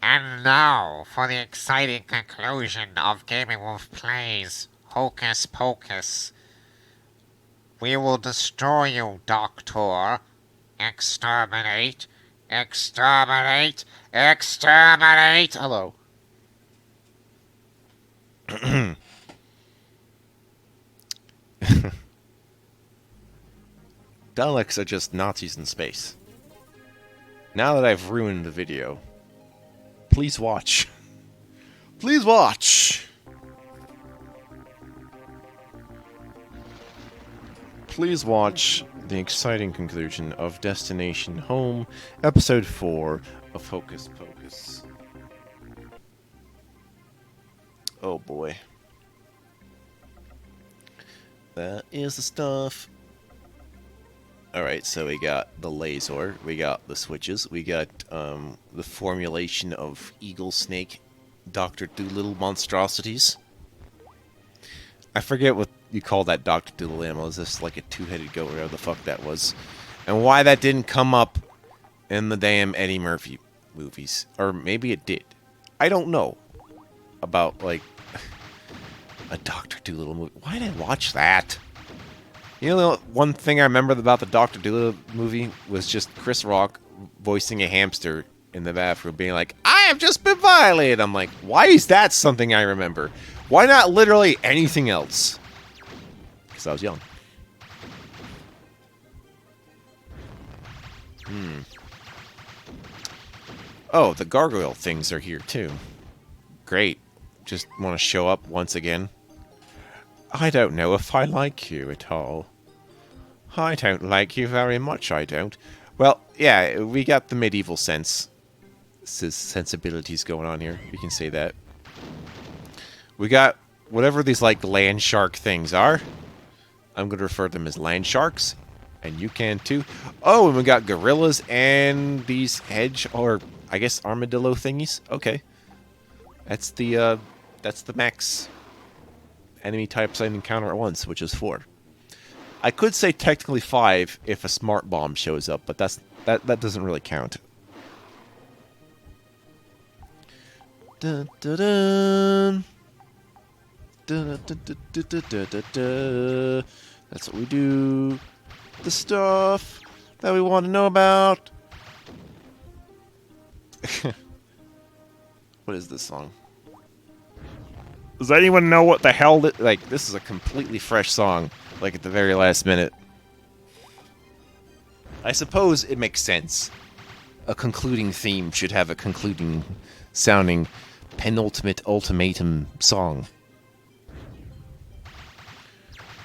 And now for the exciting conclusion of Gaming Wolf Plays Hocus Pocus. We will destroy you, Doctor. Exterminate. Exterminate. Exterminate. Hello. Daleks are just Nazis in space. Now that I've ruined the video, please watch. Please watch! Please watch the exciting conclusion of Destination Home, Episode 4 of Hocus Pocus. Oh boy. That is the stuff. Alright, so we got the laser, we got the switches, we got the formulation of Eagle Snake Dr. Doolittle monstrosities. I forget what you call that Dr. Doolittle animal. Is this like a two-headed goat, whatever the fuck that was? And why that didn't come up in the damn Eddie Murphy movies. Or maybe it did. I don't know. About, like, a Dr. Doolittle movie. Why did I watch that? You know, one thing I remember about the Dr. Doolittle movie was just Chris Rock voicing a hamster in the bathroom being like, I have just been violated. I'm like, why is that something I remember? Why not literally anything else? Because I was young. Oh, the gargoyle things are here too. Great. Just want to show up once again. I don't know if I like you at all. I don't like you very much, I don't. Well, yeah, we got the medieval sensibilities going on here. We can say that. We got whatever these, like, land shark things are. I'm going to refer to them as land sharks. And you can, too. Oh, and we got gorillas and these or, I guess, armadillo thingies. Okay. That's the max enemy types I encounter at once, which is 4. I could say technically 5 if a smart bomb shows up, but that doesn't really count. Dun, dun, dun. Dun, dun, dun, dun, dun, dun, dun, dun. That's what we do. The stuff that we want to know about. What is this song? Does anyone know what the hell this is a completely fresh song, like at the very last minute. I suppose it makes sense. A concluding theme should have a concluding sounding penultimate ultimatum song.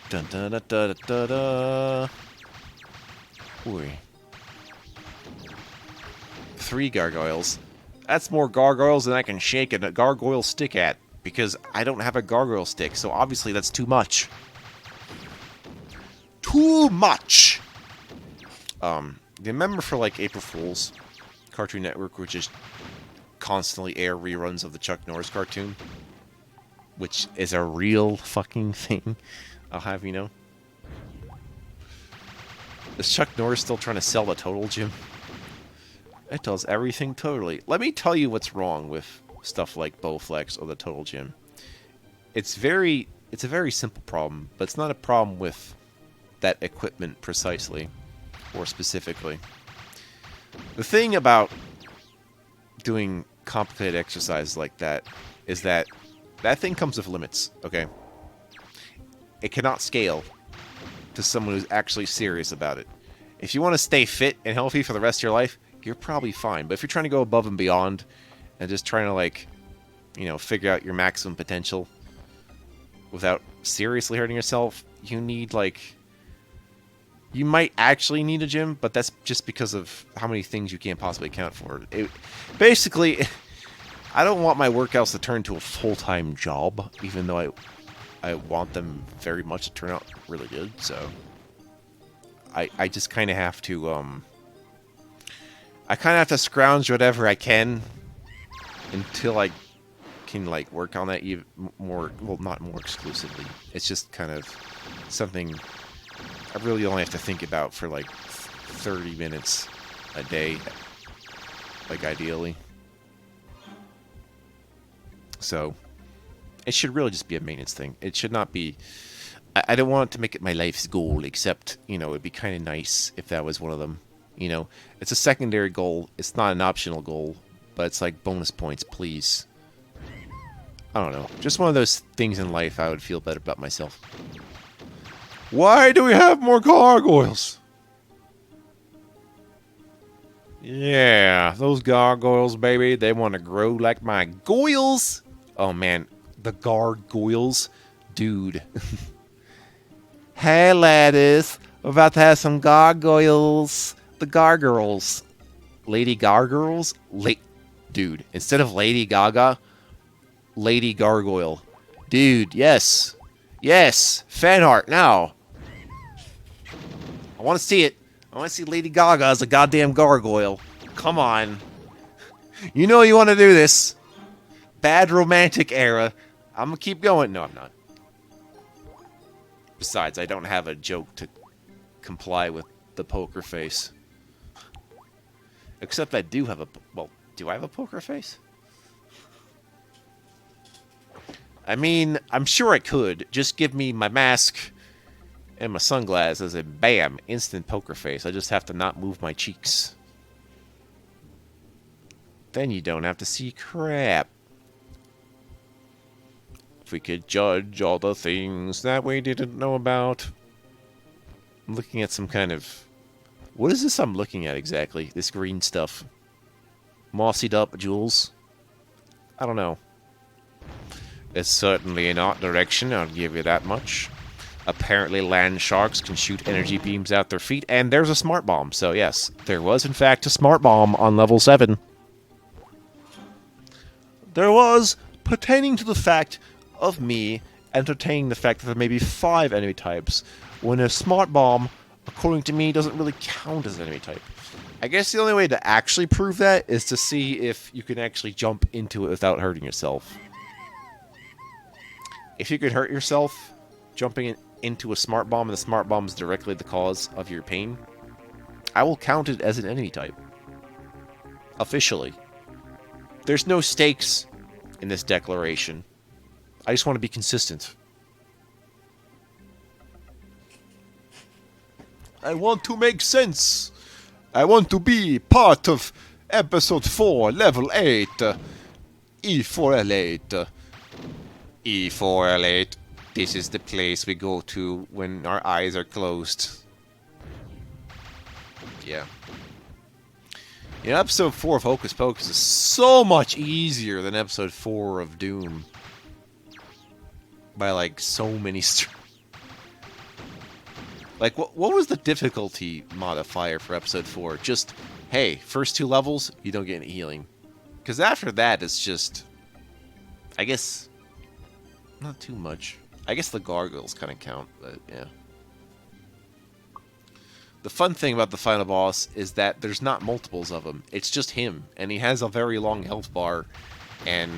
Dun dun dun dun dun dun. Ooh. 3 gargoyles. That's more gargoyles than I can shake a gargoyle stick at. Because I don't have a gargoyle stick, so obviously that's too much. Too much! Remember for, like, April Fool's Cartoon Network, which is constantly air reruns of the Chuck Norris cartoon? Which is a real fucking thing, I'll have you know. Is Chuck Norris still trying to sell the Total Gym? It does everything totally. Let me tell you what's wrong with stuff like Bowflex or the Total Gym. It's a very simple problem, but it's not a problem with that equipment precisely or specifically. The thing about doing complicated exercises like that is that thing comes with limits, okay? It cannot scale to someone who's actually serious about it. If you want to stay fit and healthy for the rest of your life, you're probably fine. But if you're trying to go above and beyond and just trying to, like, you know, figure out your maximum potential without seriously hurting yourself, you need, like... You might actually need a gym, but that's just because of how many things you can't possibly account for. Basically, I don't want my workouts to turn to a full-time job, even though I want them very much to turn out really good, so... I just kind of have to, I kind of have to scrounge whatever I can until I can, like, work on that even more, well, not more exclusively. It's just kind of something I really only have to think about for, like, 30 minutes a day, like, ideally. So it should really just be a maintenance thing. It should not be. I don't want to make it my life's goal, except, it'd be kind of nice if that was one of them. It's a secondary goal. It's not an optional goal, but it's like bonus points, please. I don't know. Just one of those things in life I would feel better about myself. Why do we have more gargoyles? Yeah, those gargoyles, baby, they want to grow like my goyles. Oh, man, the gargoyles. Dude. Hey, ladies, we're about to have some gargoyles. The gargoyles. Lady gargoyles? Dude, instead of Lady Gaga, Lady Gargoyle. Dude, yes. Yes, fan art, now. I want to see it. I want to see Lady Gaga as a goddamn gargoyle. Come on. You know you want to do this. Bad romantic era. I'm going to keep going. No, I'm not. Besides, I don't have a joke to comply with the poker face. Except I do have a... Well, do I have a poker face? I mean, I'm sure I could. Just give me my mask and my sunglasses and bam, instant poker face. I just have to not move my cheeks. Then you don't have to see crap. If we could judge all the things that we didn't know about. I'm looking at some kind of... What is this I'm looking at exactly? This green stuff. Mossied up jewels? I don't know. It's certainly an art direction, I'll give you that much. Apparently land sharks can shoot energy beams out their feet, and there's a smart bomb. So yes, there was in fact a smart bomb on level 7. There was, pertaining to the fact of me entertaining the fact that there may be 5 enemy types, when a smart bomb, according to me, doesn't really count as an enemy type. I guess the only way to actually prove that is to see if you can actually jump into it without hurting yourself. If you could hurt yourself jumping into a smart bomb and the smart bomb is directly the cause of your pain, I will count it as an enemy type. Officially. There's no stakes in this declaration. I just want to be consistent. I want to make sense. I want to be part of episode 4, level 8. E4L8. E4L8. This is the place we go to when our eyes are closed. Yeah. Episode 4 of Hocus Pocus is so much easier than episode 4 of Doom. By, like, so many... Like, what was the difficulty modifier for episode 4? Just, hey, first 2 levels, you don't get any healing. Because after that, it's just... I guess... Not too much. I guess the gargoyles kind of count, but yeah. The fun thing about the final boss is that there's not multiples of him. It's just him, and he has a very long health bar, and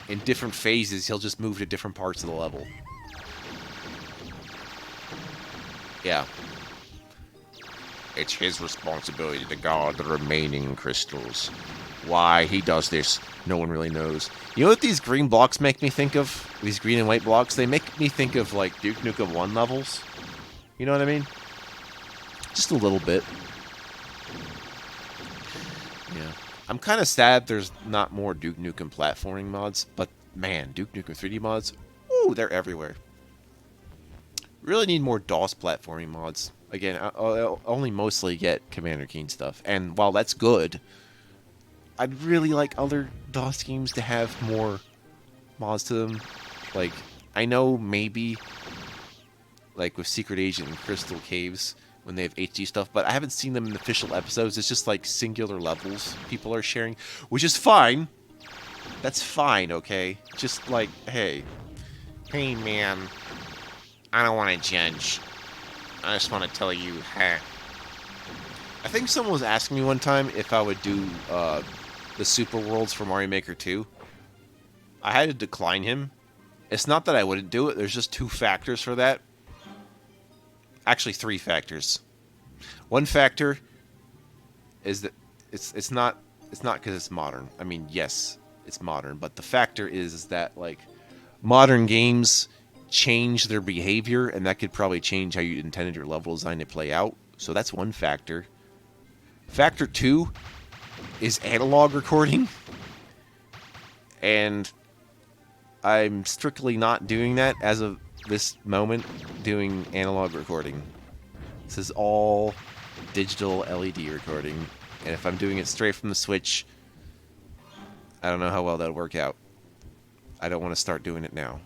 in different phases, he'll just move to different parts of the level. Yeah. It's his responsibility to guard the remaining crystals. Why he does this, no one really knows. You know what these green blocks make me think of? These green and white blocks? They make me think of, like, Duke Nukem 1 levels. You know what I mean? Just a little bit. Yeah. I'm kind of sad there's not more Duke Nukem platforming mods, but, man, Duke Nukem 3D mods, ooh, they're everywhere. Really need more DOS platforming mods. Again, I'll only mostly get Commander Keen stuff. And while that's good, I'd really like other DOS games to have more mods to them. Like, I know maybe, like with Secret Agent and Crystal Caves, when they have HD stuff, but I haven't seen them in official episodes. It's just like singular levels people are sharing, which is fine. That's fine, okay? Just like, hey. Hey, man. I don't want to judge. I just want to tell you, hey. I think someone was asking me one time if I would do the Super Worlds for Mario Maker 2. I had to decline him. It's not that I wouldn't do it. There's just 2 factors for that. Actually, 3 factors. One factor is that it's not because it's modern. I mean, yes, it's modern. But the factor is that like modern games change their behavior, and that could probably change how you intended your level design to play out. So that's one factor. Factor two is analog recording, and I'm strictly not doing that as of this moment, doing analog recording. This is all digital LED recording, and if I'm doing it straight from the Switch, I don't know how well that'll work out. I don't want to start doing it now.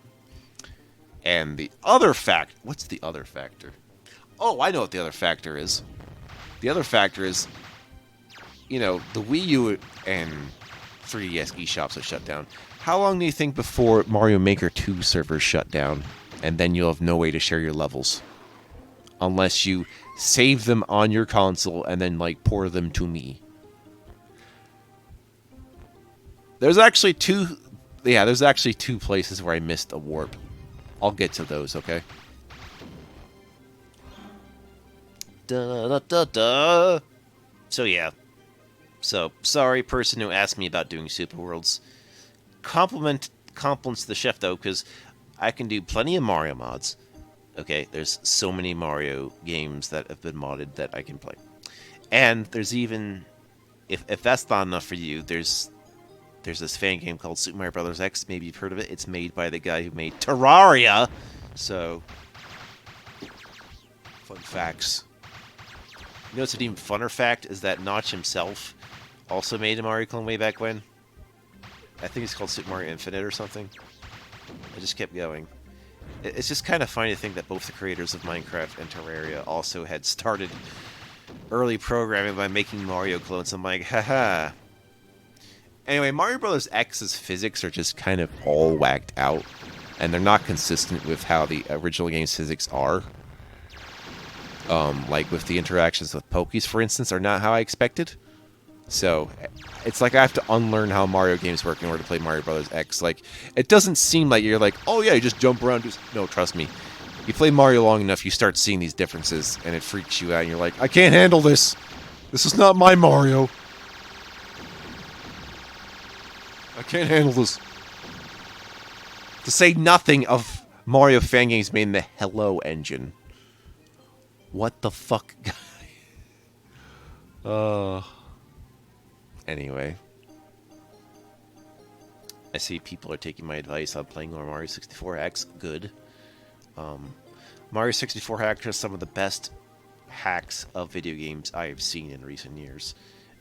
And the other fact... What's the other factor? Oh, I know what the other factor is. The other factor is, you know, the Wii U and 3DS eShops are shut down. How long do you think before Mario Maker 2 servers shut down, and then you'll have no way to share your levels? Unless you save them on your console and then, like, port them to me. There's actually two... Yeah, there's actually two places where I missed a warp. I'll get to those, okay? Da-da-da-da. So, yeah. So, sorry, person who asked me about doing Super Worlds. Compliments the chef, though, because I can do plenty of Mario mods. Okay, there's so many Mario games that have been modded that I can play. And there's even... If that's not enough for you, there's this fan game called Super Mario Bros. X. Maybe you've heard of it. It's made by the guy who made Terraria. So, fun facts. You know what's an even funner fact is that Notch himself also made a Mario clone way back when. I think it's called Super Mario Infinite or something. I just kept going. It's just kind of funny to think that both the creators of Minecraft and Terraria also had started early programming by making Mario clones. I'm like, haha. Anyway, Mario Bros. X's physics are just kind of all whacked out, and they're not consistent with how the original game's physics are. Like with the interactions with Pocus, for instance, are not how I expected. So, it's like I have to unlearn how Mario games work in order to play Mario Bros. X. Like, it doesn't seem like you're like, oh yeah, you just jump around. No, trust me. You play Mario long enough, you start seeing these differences, and it freaks you out, and you're like, I can't handle this. This is not my Mario. I can't handle this. To say nothing of Mario fan games made in the Hello engine. What the fuck, guy? Anyway. I see people are taking my advice on playing more Mario 64 Good. Mario 64 Hacks are some of the best hacks of video games I have seen in recent years.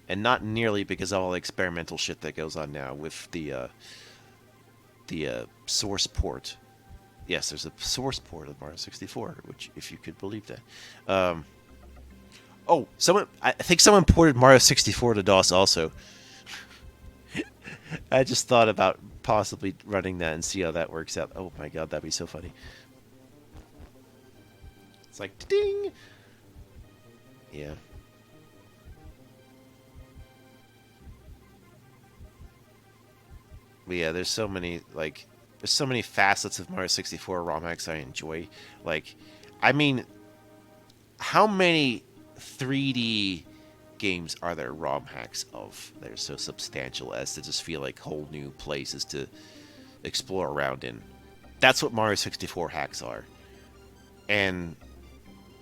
And not nearly because of all the experimental shit that goes on now with the source port. Yes, there's a source port of Mario 64, which, if you could believe that. I think someone ported Mario 64 to DOS also. I just thought about possibly running that and see how that works out. Oh my god, that'd be so funny. It's like, ding! Yeah. But yeah, there's so many facets of Mario 64 ROM hacks I enjoy. Like, I mean, how many 3D games are there ROM hacks of that are so substantial as to just feel like whole new places to explore around in? That's what Mario 64 hacks are. And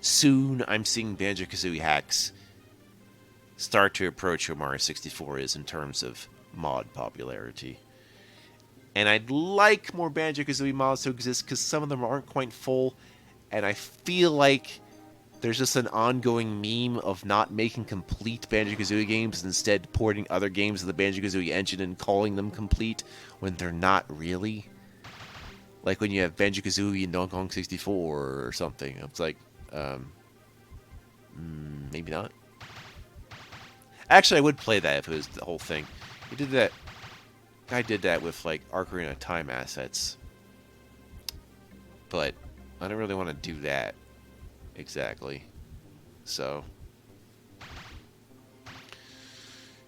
soon I'm seeing Banjo-Kazooie hacks start to approach where Mario 64 is in terms of mod popularity. And I'd like more Banjo-Kazooie mods to exist because some of them aren't quite full. And I feel like there's just an ongoing meme of not making complete Banjo-Kazooie games, and instead porting other games of the Banjo-Kazooie engine and calling them complete when they're not really. Like when you have Banjo-Kazooie and Donkey Kong 64 or something. It's like, maybe not. Actually, I would play that if it was the whole thing. You did that. I did that with, like, Ocarina of Time assets. But I don't really want to do that. Exactly. So.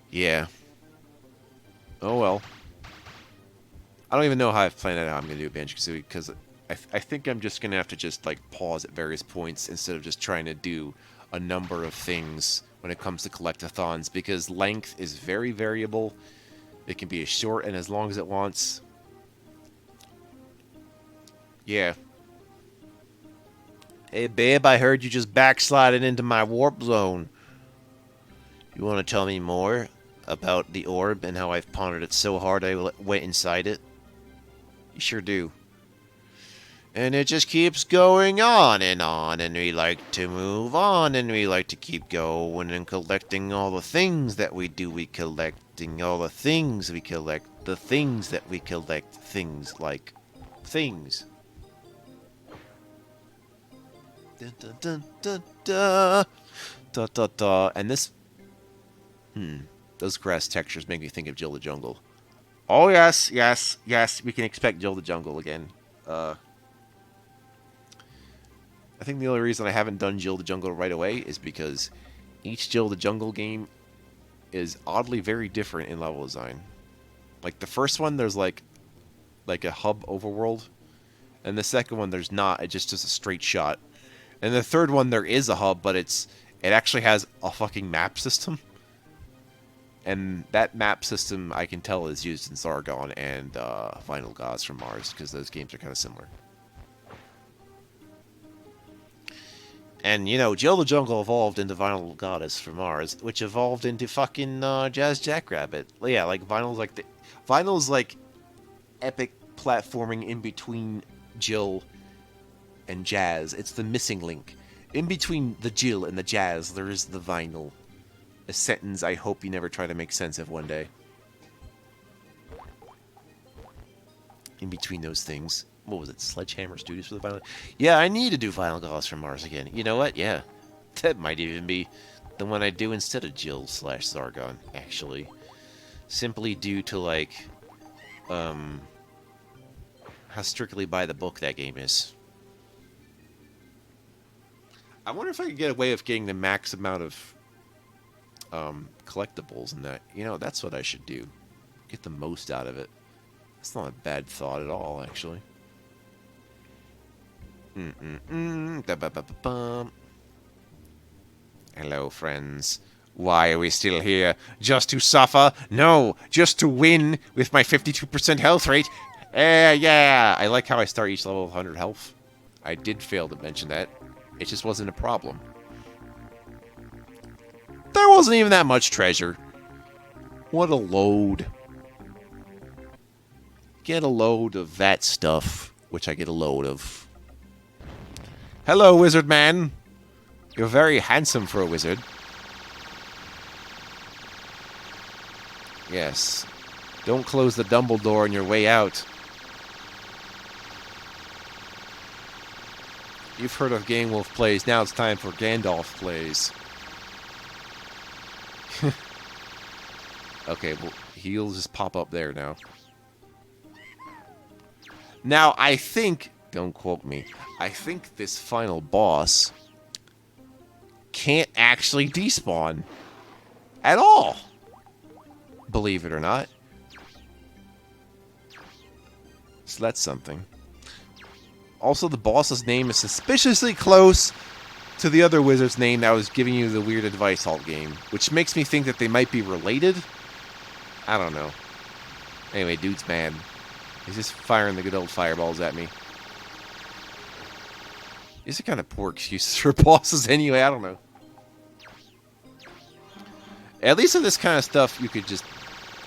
Yeah. Oh, well. I don't even know how I've planned out how I'm going to do Banjo-Kazooie, because I think I'm just going to have to just, like, pause at various points instead of just trying to do a number of things when it comes to collectathons, because length is very variable. It can be as short and as long as it wants. Yeah. Hey, babe, I heard you just backslided into my warp zone. You want to tell me more about the orb and how I've pondered it so hard I went inside it? You sure do. And it just keeps going on, and we like to move on, and we like to keep going and collecting all the things that we do. We collecting all the things we collect, the things that we collect, things like things. Dun, dun, dun, dun, dun. Da, da, da. And this, those grass textures make me think of Jill the Jungle. Oh yes, yes, yes. We can expect Jill the Jungle again. I think the only reason I haven't done Jill the Jungle right away is because each Jill the Jungle game is oddly very different in level design. Like the first one, there's like a hub overworld, and the second one there's not. It just is a straight shot. And the third one there is a hub, but it actually has a fucking map system. And that map system I can tell is used in Zargon and Final Gods from Mars because those games are kind of similar. And, you know, Jill the Jungle evolved into Vinyl Goddess from Mars, which evolved into fucking Jazz Jackrabbit. Yeah, like Vinyl's like epic platforming in between Jill and Jazz. It's the missing link. In between the Jill and the Jazz, there is the Vinyl. A sentence I hope you never try to make sense of one day. In between those things. What was it? Sledgehammer Studios for the Vinyl? Yeah, I need to do Vinyl Gods from Mars again. You know what? Yeah. That might even be the one I do instead of Jill/Zargon, actually. Simply due to, like, how strictly by the book that game is. I wonder if I could get a way of getting the max amount of collectibles in that. You know, that's what I should do. Get the most out of it. That's not a bad thought at all, actually. Hello, friends. Why are we still here? Just to suffer? No, just to win with my 52% health rate. Yeah. I like how I start each level with 100 health. I did fail to mention that. It just wasn't a problem. There wasn't even that much treasure. What a load. Get a load of that stuff, which I get a load of. Hello, wizard man. You're very handsome for a wizard. Yes. Don't close the Dumbledore on your way out. You've heard of Ganewolf plays. Now it's time for Gandalf plays. Okay, well, he'll just pop up there now. Now, I think... Don't quote me. I think this final boss can't actually despawn. At all. Believe it or not. So that's something. Also, the boss's name is suspiciously close to the other wizard's name that was giving you the weird advice alt game, which makes me think that they might be related. I don't know. Anyway, dude's mad. He's just firing the good old fireballs at me. These are kind of poor excuses for bosses anyway, I don't know. At least in this kind of stuff, you could just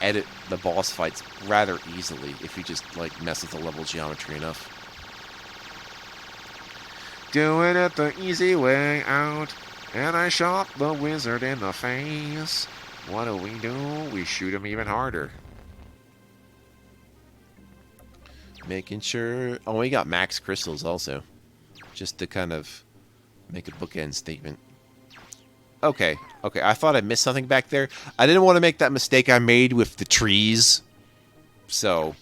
edit the boss fights rather easily if you just, like, mess with the level geometry enough. Doing it the easy way out, and I shot the wizard in the face. What do? We shoot him even harder. Making sure... Oh, we got max crystals also. Just to kind of make a bookend statement. Okay, I thought I missed something back there. I didn't want to make that mistake I made with the trees. So,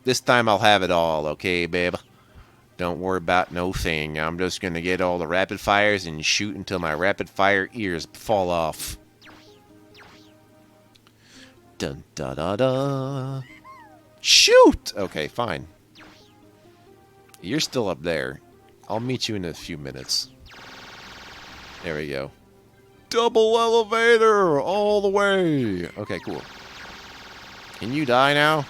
this time I'll have it all, okay, babe? Don't worry about no thing. I'm just going to get all the rapid fires and shoot until my rapid fire ears fall off. Dun da da da. Shoot! Okay, fine. You're still up there. I'll meet you in a few minutes. There we go. Double elevator all the way. Okay, cool. Can you die now?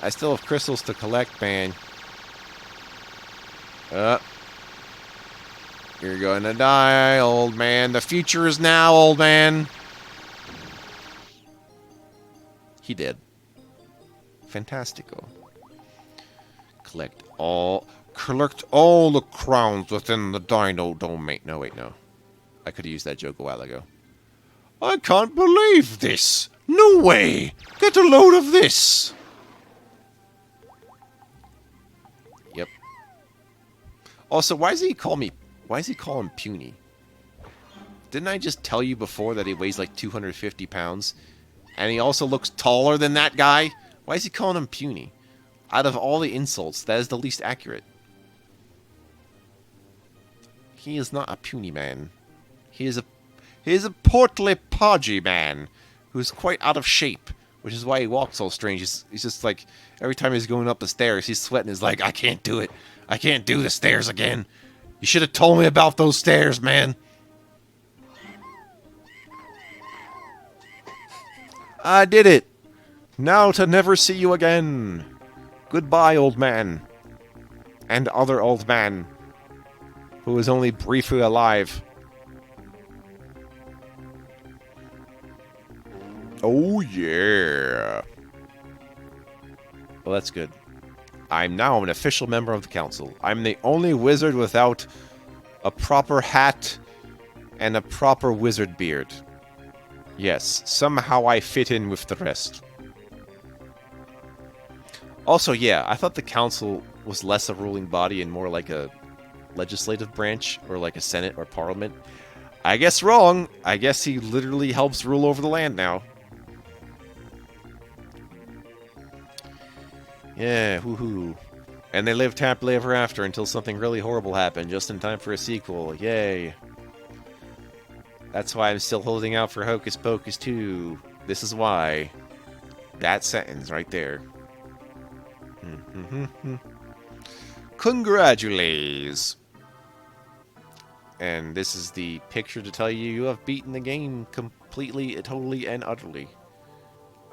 I still have crystals to collect, man. You're gonna die, old man. The future is now, old man. He did. Fantastico. Collect all the crowns within the dino domain. No, wait, no. I could have used that joke a while ago. I can't believe this. No way. Get a load of this. Yep. Also, why does he call him puny? Didn't I just tell you before that he weighs like 250 pounds? And he also looks taller than that guy? Why is he calling him puny? Out of all the insults, that is the least accurate. He is not a puny man. He is a portly, podgy man who's quite out of shape, which is why he walks so strange. He's just like, every time he's going up the stairs, he's sweating. He's like, I can't do it. I can't do the stairs again. You should have told me about those stairs, man. I did it. Now to never see you again. Goodbye, old man. And other old man who is only briefly alive. Oh, yeah. Well, that's good. I'm now an official member of the council. I'm the only wizard without a proper hat and a proper wizard beard. Yes, somehow I fit in with the rest. Also, yeah, I thought the council was less a ruling body and more like a legislative branch, or like a senate or parliament. I guess wrong. I guess he literally helps rule over the land now. Yeah, woohoo. And they lived happily ever after until something really horrible happened, just in time for a sequel. Yay. That's why I'm still holding out for Hocus Pocus 2. This is why. That sentence right there. Congratulations. And this is the picture to tell you have beaten the game completely, totally, and utterly.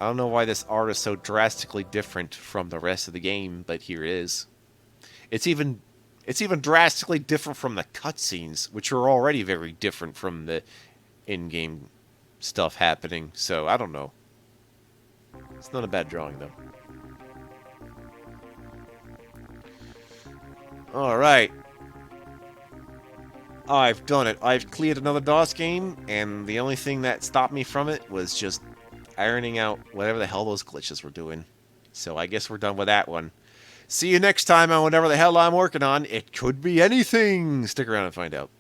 I don't know why this art is so drastically different from the rest of the game, but here it is. It's even drastically different from the cutscenes, which are already very different from the in-game stuff happening. So I don't know. It's not a bad drawing though. All right. I've done it. I've cleared another DOS game, and the only thing that stopped me from it was just ironing out whatever the hell those glitches were doing. So I guess we're done with that one. See you next time on whatever the hell I'm working on. It could be anything. Stick around and find out.